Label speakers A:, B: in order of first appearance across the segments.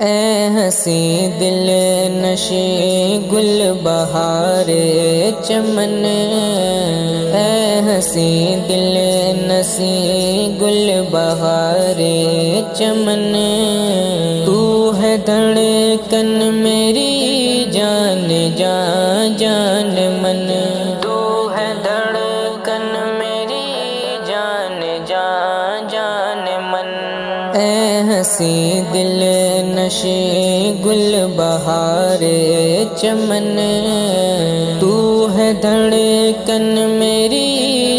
A: اے ہنسی دل نشے گل بہار چمن، اے ہنسی دل نشے گل بہار چمن، تو ہے دھڑکن میری جان جان جان من، تو ہے دھڑکن میری جان جان جان من، اے ہنسی دل نشے گل بہار چمن، تو ہے دھڑکن میری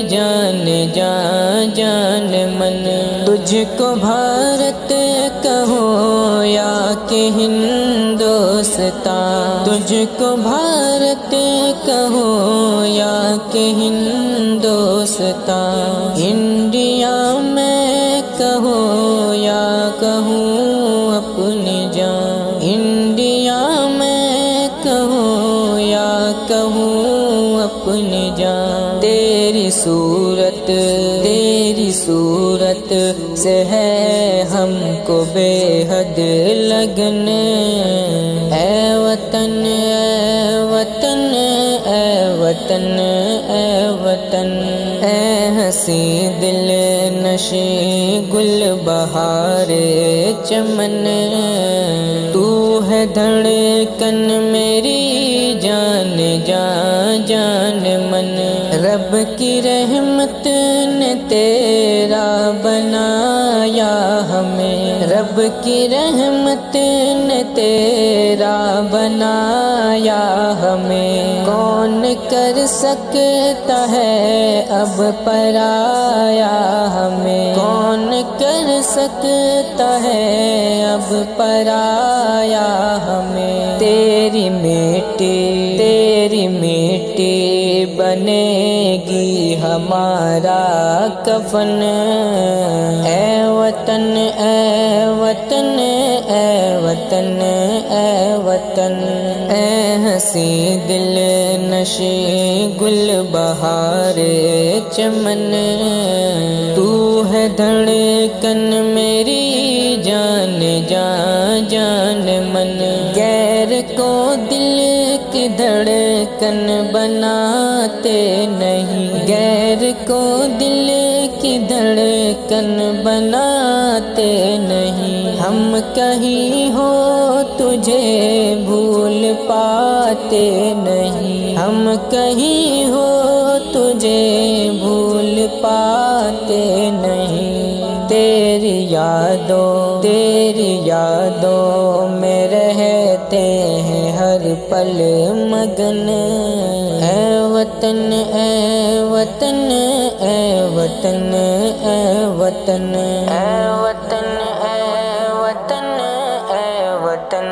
A: جان جان جان من، تجھ کو بھارت کہوں یا کہ ہندوستان، تجھ کو بھارت کہوں یا کہ ہندوستان، انڈیا میں کہوں یا کہوں اپنی جان، انڈیا میں کہوں یا کہوں اپنی جان، تیری صورت سے ہے ہم کو بے حد لگن، اے وطن اے وطن اے وطن اے وطن، اے ہنسی دل نشے گل بہار چمن، تو ہے دھڑکن میری جان جان جان من، رب کی رحمت نے تیرا بنایا ہمیں، رب کی رحمت نے تیرا بنایا ہمیں، کون کر سکتا ہے اب پرایا ہمیں، کون کر سکتا ہے اب پرایا ہمیں، تیری مٹی بنے گی ہمارا کفن، اے وطن اے وطن اے وطن اے وطن، اے ہنسی دل نشے گل بہار چمن، تو ہے دھڑکن میری جان جان جان من، غیر کو دل کی دھڑکن بناتے نہیں، غیر کو دل کی دھڑکن بناتے نہیں، ہم کہیں ہو تجھے بھول پاتے نہیں، ہم کہیں ہو تجھے بھول پاتے نہیں، تیری یادوں میں رہتے ہیں ہر پل مگن، اے وطن اے وطن اے وطن اے وطن اے وطن اے وطن اے وطن